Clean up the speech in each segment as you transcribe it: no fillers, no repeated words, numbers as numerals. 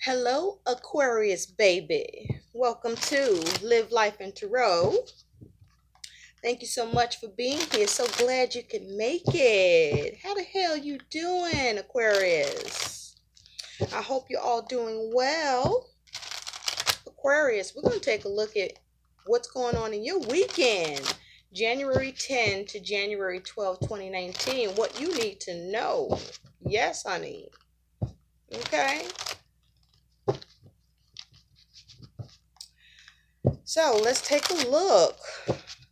Hello, Aquarius baby. Welcome to Live Life in Tarot. Thank you so much for being here. So glad you could make it. How the hell you doing, Aquarius? I hope you're all doing well. Aquarius, we're going to take a look at what's going on in your weekend. January 10 to January 12, 2019. What you need to know. Yes, honey. Okay. So let's take a look.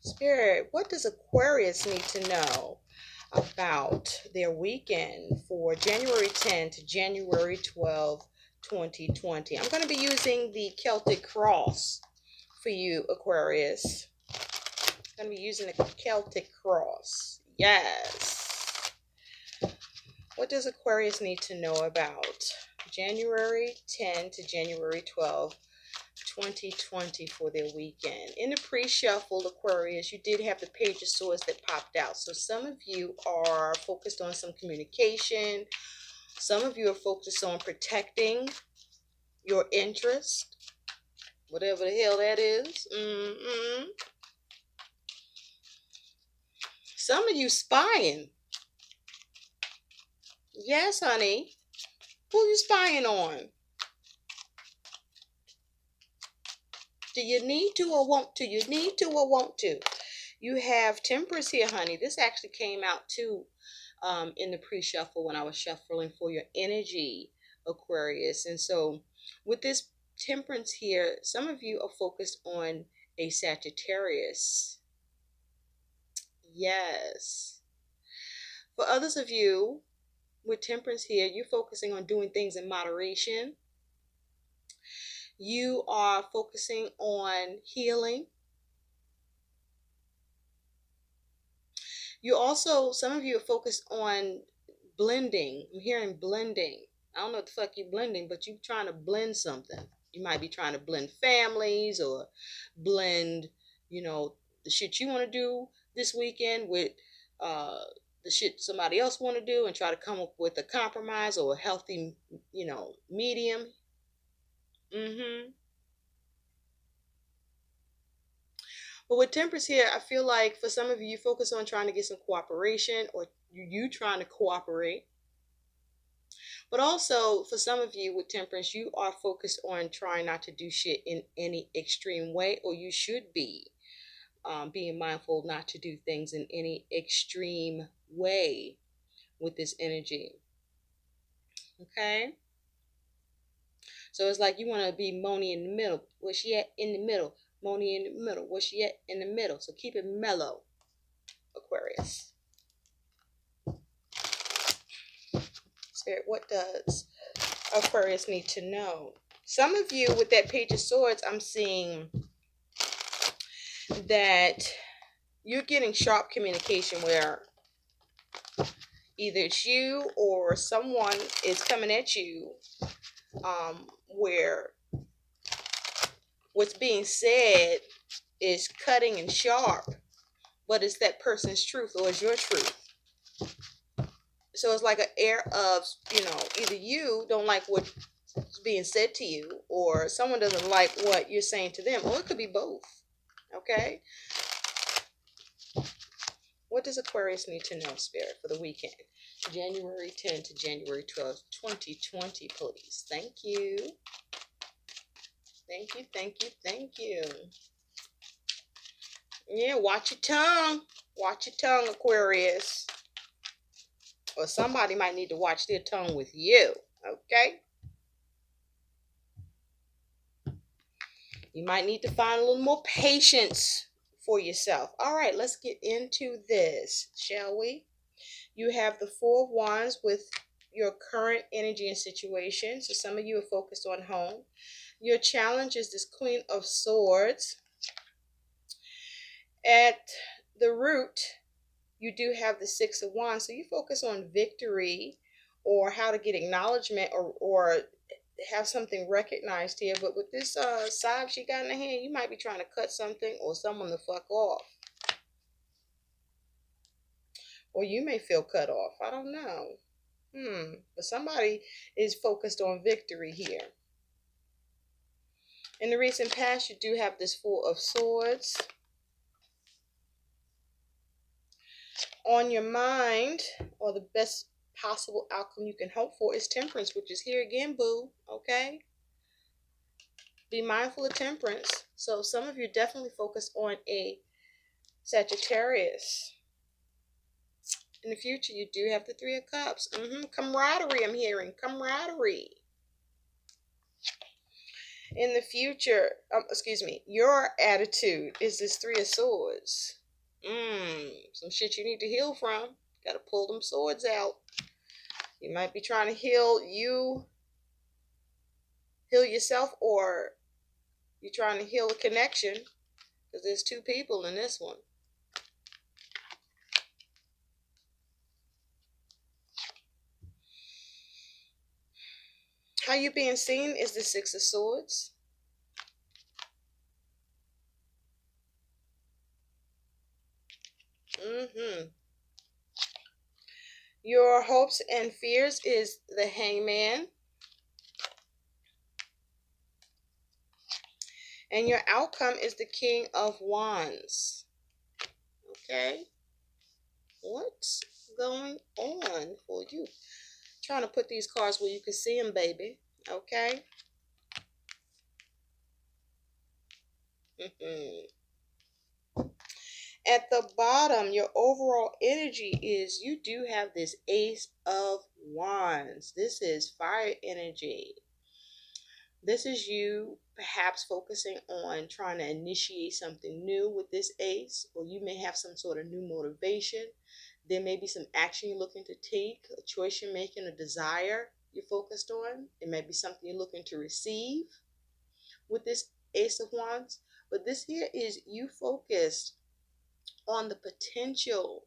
Spirit, what does Aquarius need to know about their weekend for January 10 to January 12, 2020? I'm going to be using the Celtic cross for you, Aquarius. I'm going to be using the Celtic cross. Yes. What does Aquarius need to know about January 10 to January 12, 2020 for their weekend? In the pre-shuffle, Aquarius, you did have the Page of Swords that popped out. So some of you are focused on some communication. Some of you are focused on protecting your interest, whatever the hell that is. Some of you spying. Yes, honey. Who you spying on? Do you need to or want to? You need to or want to? You have Temperance here, honey. This actually came out too in the pre-shuffle when I was shuffling for your energy, Aquarius. And so with this Temperance here, some of you are focused on a Sagittarius. Yes. For others of you with Temperance here, you're focusing on doing things in moderation. You are focusing on healing. You also, some of you are focused on blending. I'm hearing blending. I don't know what the fuck you're blending, but you're trying to blend something. You might be trying to blend families or blend, the shit you want to do this weekend with the shit somebody else want to do and try to come up with a compromise or a healthy, medium. But with Temperance here, I feel like for some of you, you focus on trying to get some cooperation or you trying to cooperate. But also, for some of you with Temperance, you are focused on trying not to do shit in any extreme way, or you should be being mindful not to do things in any extreme way with this energy. Okay? So it's like you want to be Moni in the middle. Where's she at? In the middle. Moni in the middle. Where's she at? In the middle. So keep it mellow, Aquarius. Spirit, what does Aquarius need to know? Some of you with that Page of Swords, I'm seeing that you're getting sharp communication where either it's you or someone is coming at you where what's being said is cutting and sharp, but it's that person's truth or it's your truth. So it's like an air of, either you don't like what's being said to you or someone doesn't like what you're saying to them, or it could be both. Okay? What does Aquarius need to know, Spirit, for the weekend? January 10 to January 12, 2020, please. Thank you. Thank you, thank you, thank you. Yeah, watch your tongue. Watch your tongue, Aquarius. Or somebody might need to watch their tongue with you, okay? You might need to find a little more patience for yourself. All right, let's get into this, shall we? You have the Four of Wands with your current energy and situation. So some of you are focused on home. Your challenge is this Queen of Swords. At the root, you do have the Six of Wands. So you focus on victory or how to get acknowledgement or have something recognized here. But with this side she got in the hand, you might be trying to cut something or someone the fuck off. Or you may feel cut off. I don't know. But somebody is focused on victory here. In the recent past, you do have this Four of Swords. On your mind, or the best possible outcome you can hope for, is Temperance, which is here again, boo. Okay? Be mindful of Temperance. So some of you definitely focus on a Sagittarius. In the future, you do have the Three of Cups. Camaraderie, I'm hearing. Camaraderie. In the future, your attitude is this Three of Swords. Some shit you need to heal from. Got to pull them swords out. You might be trying to heal yourself, or you're trying to heal a connection, because there's two people in this one. How you being seen is the Six of Swords. Your hopes and fears is the Hangman. And your outcome is the King of Wands. Okay? What's going on for you? Trying to put these cards where you can see them, baby. Okay? At the bottom, your overall energy is you do have this Ace of Wands. This is fire energy. This is you perhaps focusing on trying to initiate something new with this ace, or you may have some sort of new motivation. There may be some action you're looking to take, a choice you're making, a desire you're focused on. It may be something you're looking to receive with this Ace of Wands. But this here is you focused on the potential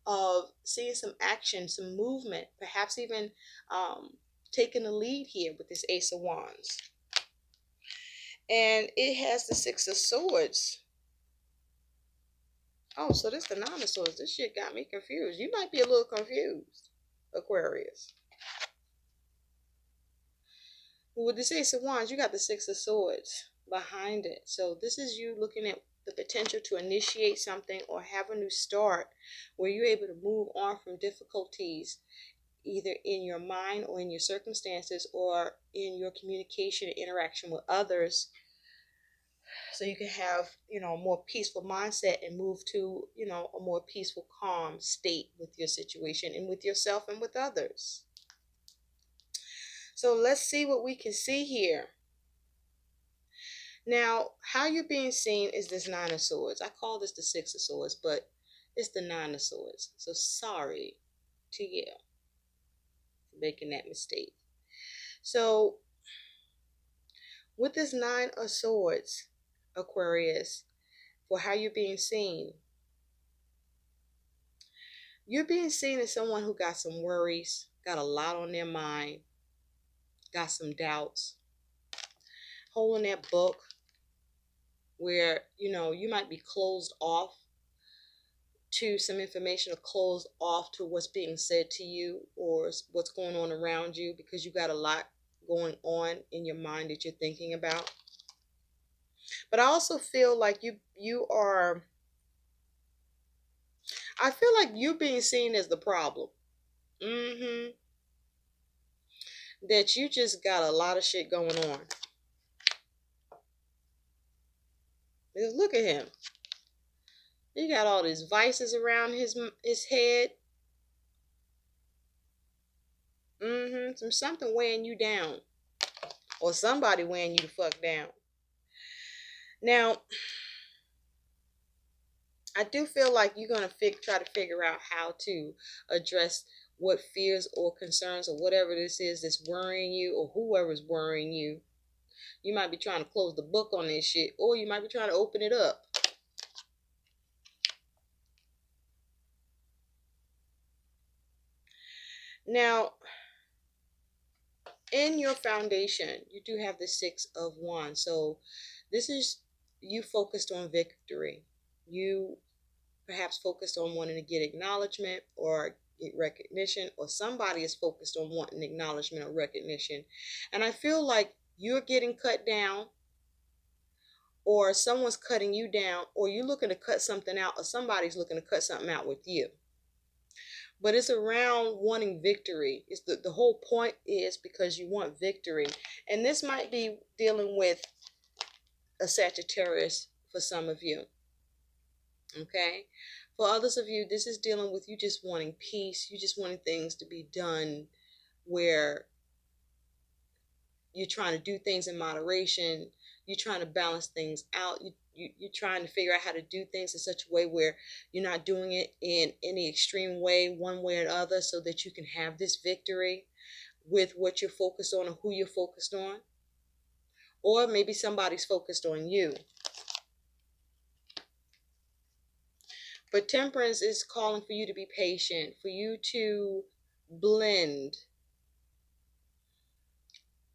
of seeing some action, some movement, perhaps even taking the lead here with this Ace of Wands. And it has the Six of Swords. Oh, so this is the Nine of Swords. This shit got me confused. You might be a little confused, Aquarius. But with this Ace of Wands, you got the Six of Swords behind it. So this is you looking at the potential to initiate something or have a new start where you're able to move on from difficulties, either in your mind or in your circumstances or in your communication and interaction with others. So you can have, a more peaceful mindset and move to, a more peaceful, calm state with your situation and with yourself and with others. So let's see what we can see here. Now, how you're being seen is this Nine of Swords. I call this the Six of Swords, but it's the Nine of Swords. So sorry to you for making that mistake. So with this Nine of Swords, Aquarius, for how you're being seen, you're being seen as someone who got some worries, got a lot on their mind, got some doubts, holding that book where, you might be closed off to some information, or closed off to what's being said to you or what's going on around you, because you got a lot going on in your mind that you're thinking about. But I also feel like I feel like you're being seen as the problem. That you just got a lot of shit going on. Because look at him. He got all these vices around his head. Something weighing you down. Or somebody weighing you the fuck down. Now, I do feel like you're going to try to figure out how to address what fears or concerns or whatever this is that's worrying you, or whoever's worrying you. You might be trying to close the book on this shit, or you might be trying to open it up. Now, in your foundation, you do have the Six of Wands. So this is you focused on victory. You perhaps focused on wanting to get acknowledgement or get recognition, or somebody is focused on wanting acknowledgement or recognition. And I feel like you're getting cut down or someone's cutting you down, or you're looking to cut something out, or somebody's looking to cut something out with you. But it's around wanting victory. It's the whole point is because you want victory. And this might be dealing with a Sagittarius for some of you. Okay? For others of you, this is dealing with you just wanting peace. You just wanting things to be done where you're trying to do things in moderation. You're trying to balance things out. You're trying to figure out how to do things in such a way where you're not doing it in any extreme way, one way or the other, so that you can have this victory with what you're focused on or who you're focused on. Or maybe somebody's focused on you. But Temperance is calling for you to be patient, for you to blend,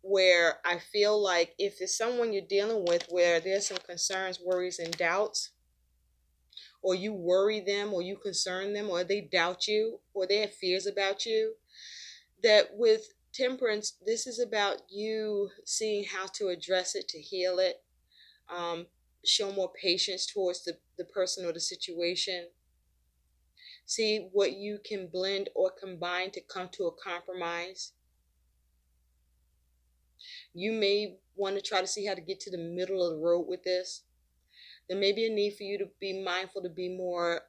where I feel like if it's someone you're dealing with where there's some concerns, worries, and doubts, or you worry them, or you concern them, or they doubt you, or they have fears about you, that with Temperance, this is about you seeing how to address it, to heal it, show more patience towards the person or the situation. See what you can blend or combine to come to a compromise. You may want to try to see how to get to the middle of the road with this. There may be a need for you to be mindful, to be more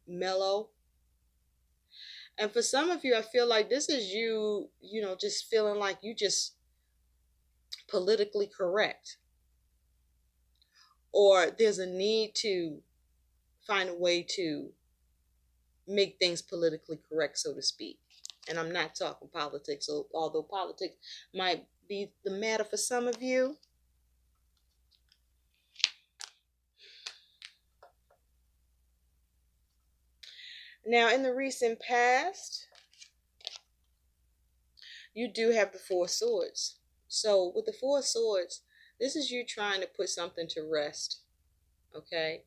mellow. And for some of you, I feel like this is you, just feeling like you just politically correct. Or there's a need to find a way to make things politically correct, so to speak. And I'm not talking politics, although politics might be the matter for some of you. Now, in the recent past, you do have the Four Swords. So with the Four Swords, this is you trying to put something to rest. Okay?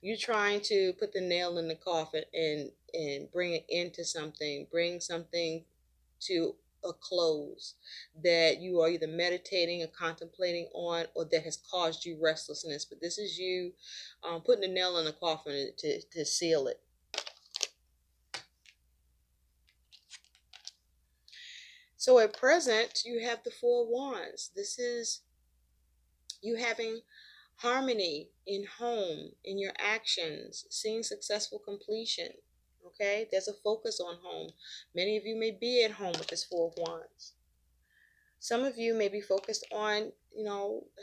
You're trying to put the nail in the coffin and bring it into something, bring something to a close that you are either meditating or contemplating on, or that has caused you restlessness. But this is you putting the nail in the coffin to seal it. So at present, you have the Four Wands. This is you having harmony in home, in your actions, seeing successful completion. Okay, there's a focus on home. Many of you may be at home with this Four of Wands. Some of you may be focused on,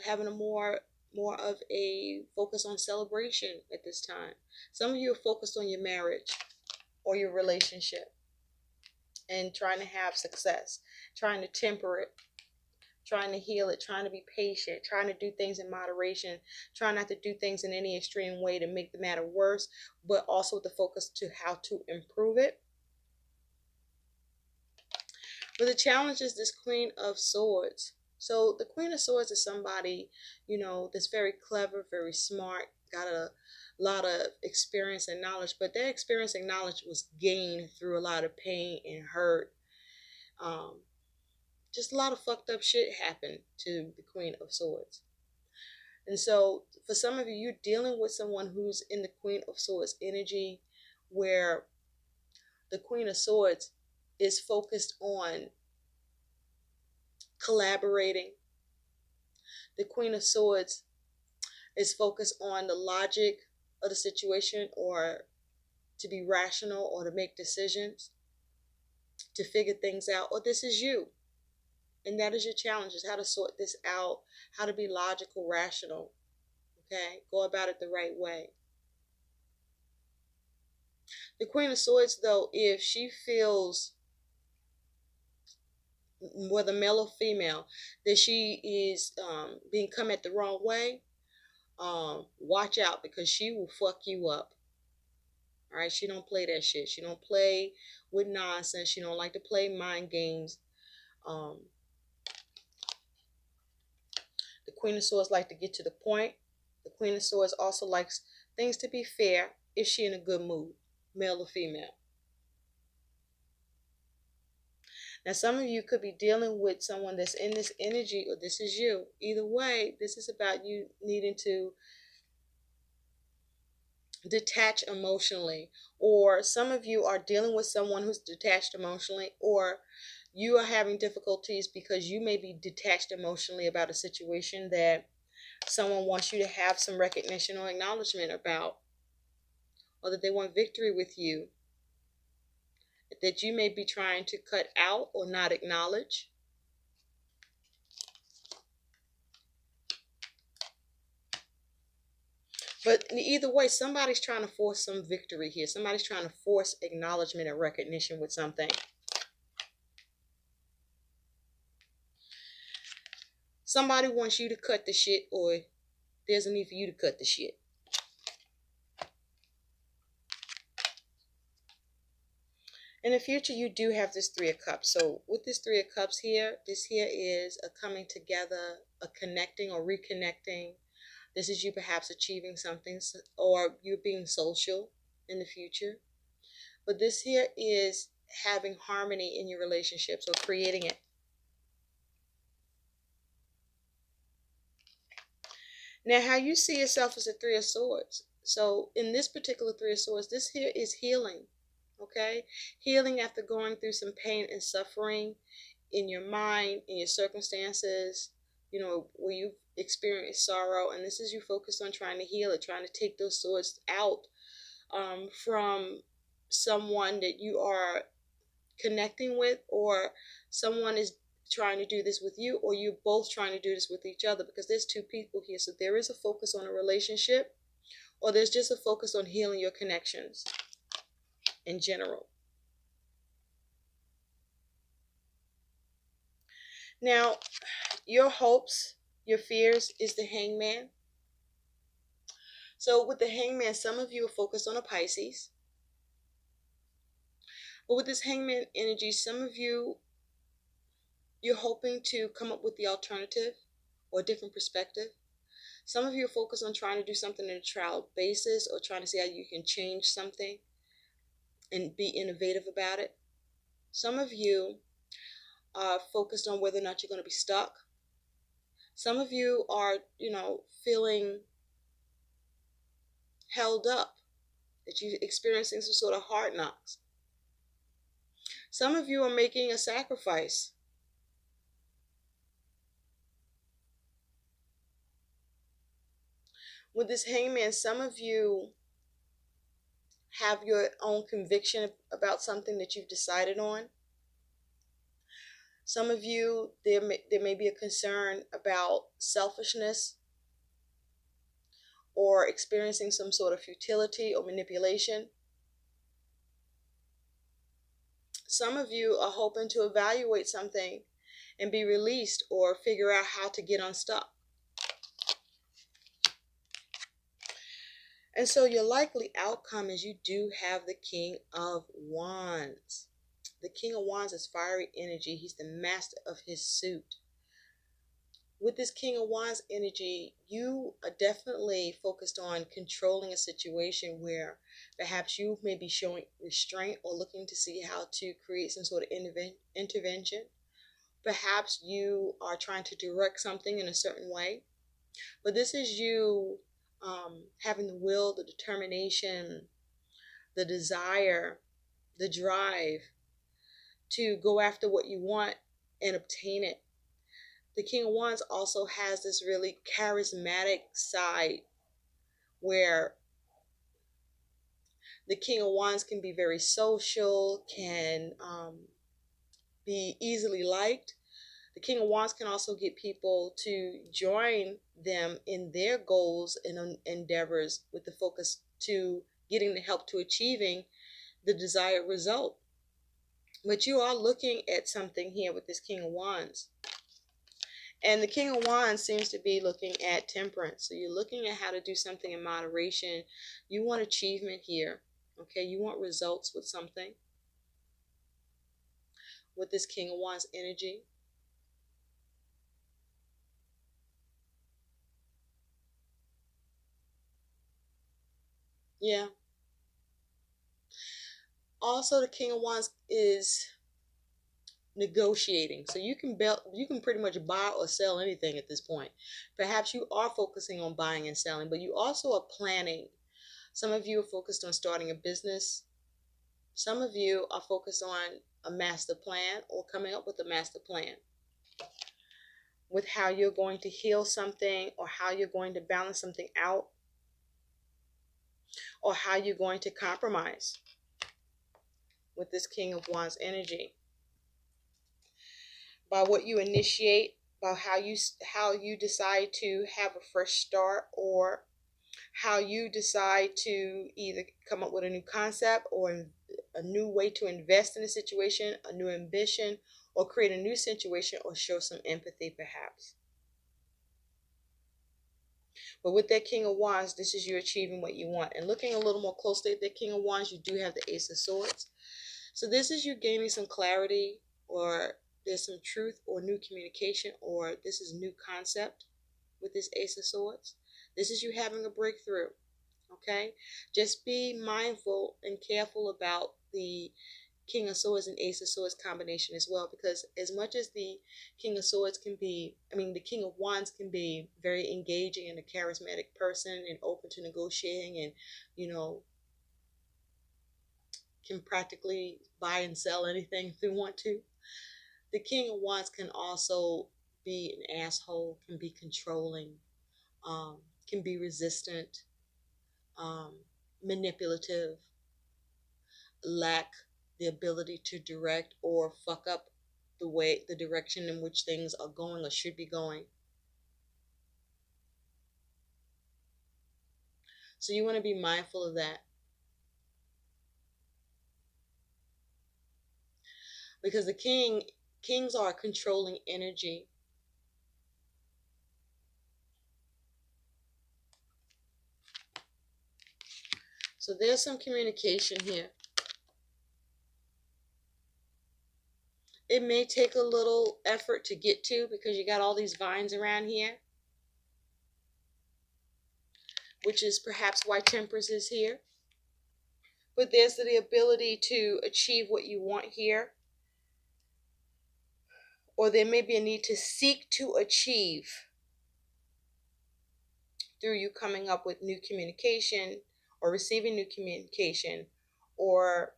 having a more of a focus on celebration at this time. Some of you are focused on your marriage or your relationship and trying to have success, trying to temper it, trying to heal it, trying to be patient, trying to do things in moderation, trying not to do things in any extreme way to make the matter worse, but also the focus to how to improve it. But the challenge is this Queen of Swords. So the Queen of Swords is somebody, that's very clever, very smart, got a lot of experience and knowledge, but their experience and knowledge was gained through a lot of pain and hurt. Just a lot of fucked up shit happened to the Queen of Swords. And so for some of you, you're dealing with someone who's in the Queen of Swords energy, where the Queen of Swords is focused on collaborating. The Queen of Swords is focused on the logic of the situation, or to be rational, or to make decisions, to figure things out. Or this is you. And that is your challenge, is how to sort this out, how to be logical, rational. Okay? Go about it the right way. The Queen of Swords, though, if she feels, whether male or female, that she is being come at the wrong way, watch out, because she will fuck you up. All right, she don't play that shit. She don't play with nonsense. She don't like to play mind games. The Queen of Swords like to get to the point. The Queen of Swords also likes things to be fair if she in a good mood, male or female. Now, some of you could be dealing with someone that's in this energy, or this is you. Either way, this is about you needing to detach emotionally. Or some of you are dealing with someone who's detached emotionally, or you are having difficulties because you may be detached emotionally about a situation that someone wants you to have some recognition or acknowledgement about, or that they want victory with you, that you may be trying to cut out or not acknowledge. But either way, somebody's trying to force some victory here. Somebody's trying to force acknowledgement and recognition with something. Somebody wants you to cut the shit, or there's a need for you to cut the shit. In the future, you do have this Three of Cups. So with this Three of Cups here, this here is a coming together, a connecting or reconnecting. This is you perhaps achieving something, or you being social in the future. But this here is having harmony in your relationships, or creating it. Now, how you see yourself as a Three of Swords. So in this particular Three of Swords, this here is healing. Okay? Healing after going through some pain and suffering in your mind, in your circumstances, where you've experienced sorrow. And this is you focused on trying to heal it, trying to take those swords out from someone that you are connecting with, or someone is trying to do this with you, or you're both trying to do this with each other, because there's two people here. So there is a focus on a relationship, or there's just a focus on healing your connections in general. Now, your hopes, your fears is the Hangman. So with the Hangman, some of you are focused on a Pisces. But with this Hangman energy, some of you, you're hoping to come up with the alternative or a different perspective. Some of you are focused on trying to do something on a trial basis, or trying to see how you can change something and be innovative about it. Some of you are focused on whether or not you're going to be stuck. Some of you are, feeling held up, that you're experiencing some sort of hard knocks. Some of you are making a sacrifice. With this Hangman, some of you have your own conviction about something that you've decided on. Some of you, there may be a concern about selfishness, or experiencing some sort of futility or manipulation. Some of you are hoping to evaluate something and be released, or figure out how to get unstuck. And so your likely outcome is you do have the King of Wands. The King of Wands is fiery energy. He's the master of his suit. With this King of Wands energy, you are definitely focused on controlling a situation where perhaps you may be showing restraint, or looking to see how to create some sort of intervention. Perhaps you are trying to direct something in a certain way. But this is you having the will, the determination, the desire, the drive to go after what you want and obtain it. The King of Wands also has this really charismatic side, where the King of Wands can be very social, can be easily liked. The King of Wands can also get people to join them in their goals and endeavors, with the focus to getting the help to achieving the desired result. But you are looking at something here with this King of Wands. And the King of Wands seems to be looking at temperance. So you're looking at how to do something in moderation. You want achievement here. Okay, you want results with something. With this King of Wands energy. Yeah. Also, the King of Wands is negotiating. So you can pretty much buy or sell anything at this point. Perhaps you are focusing on buying and selling, but you also are planning. Some of you are focused on starting a business. Some of you are focused on a master plan or coming up with a master plan with how you're going to heal something, or how you're going to balance something out, or how you're going to compromise with this King of Wands energy. By what you initiate, by how you decide to have a fresh start, or how you decide to either come up with a new concept, or a new way to invest in a situation, a new ambition, or create a new situation, or show some empathy perhaps. But with that King of Wands, this is you achieving what you want. And looking a little more closely at that King of Wands, you do have the Ace of Swords. So this is you gaining some clarity, or there's some truth or new communication, or this is new concept with this Ace of Swords. This is you having a breakthrough. Okay? Just be mindful and careful about the King of Swords and Ace of Swords combination as well, because as much as the King of Swords can be, the King of Wands can be very engaging and a charismatic person and open to negotiating, and can practically buy and sell anything if they want to. The King of Wands can also be an asshole, can be controlling, can be resistant, manipulative, lack the ability to direct, or fuck up the direction in which things are going or should be going. So you want to be mindful of that, because the kings are controlling energy. So there's some communication here. It may take a little effort to get to, because you got all these vines around here, which is perhaps why Temperance is here. But there's the ability to achieve what you want here, or there may be a need to seek to achieve through you coming up with new communication, or receiving new communication, or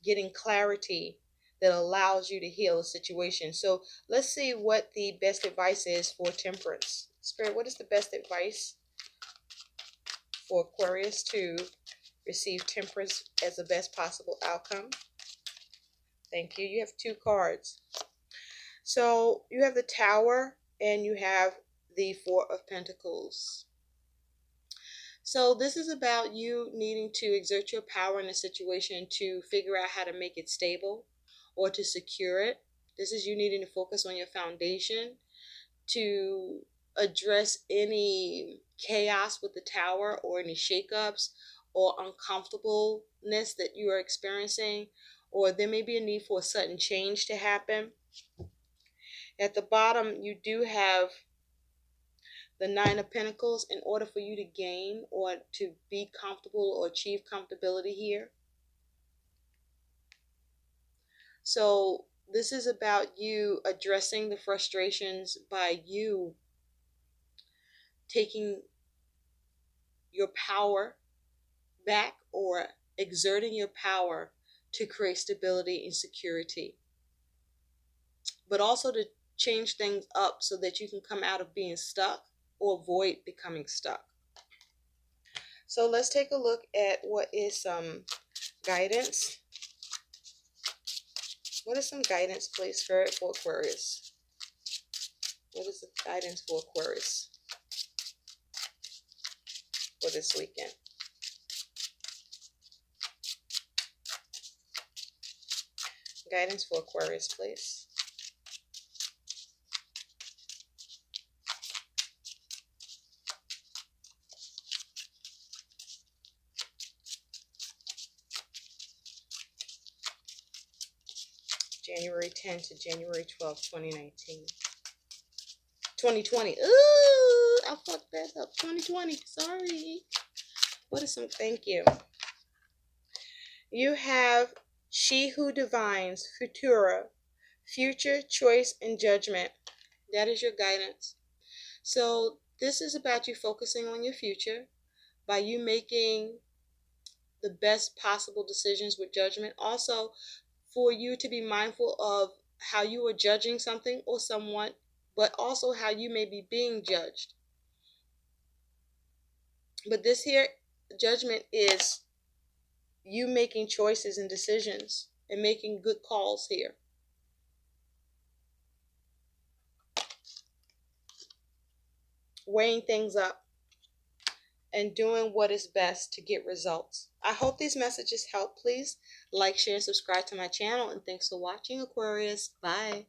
getting clarity that allows you to heal a situation. So let's see what the best advice is for Temperance. Spirit, what is the best advice for Aquarius to receive Temperance as the best possible outcome? Thank you. You have 2 cards. So you have the Tower and you have the 4 of Pentacles. So this is about you needing to exert your power in a situation to figure out how to make it stable or to secure it. This is you needing to focus on your foundation to address any chaos with the Tower, or any shakeups or uncomfortableness that you are experiencing, or there may be a need for a sudden change to happen. At the bottom, you do have the 9 of Pentacles. In order for you to gain or to be comfortable or achieve comfortability here. So this is about you addressing the frustrations by you taking your power back, or exerting your power to create stability and security, but also to change things up so that you can come out of being stuck or avoid becoming stuck. So let's take a look at what is some guidance. What is some guidance, please, for Aquarius? What is the guidance for Aquarius for this weekend? Guidance for Aquarius, please. January 10th to January 12th, 2019. 2020. Ooh, I fucked that up. 2020. Sorry. What is some? Thank you. You have She Who Divines, Futura, future, choice, and judgment. That is your guidance. So this is about you focusing on your future by you making the best possible decisions with judgment. Also, for you to be mindful of how you are judging something or someone, but also how you may be being judged. But this here judgment is you making choices and decisions and making good calls here. Weighing things up and doing what is best to get results. I hope these messages help. Please like, share, and subscribe to my channel. And thanks for watching, Aquarius. Bye.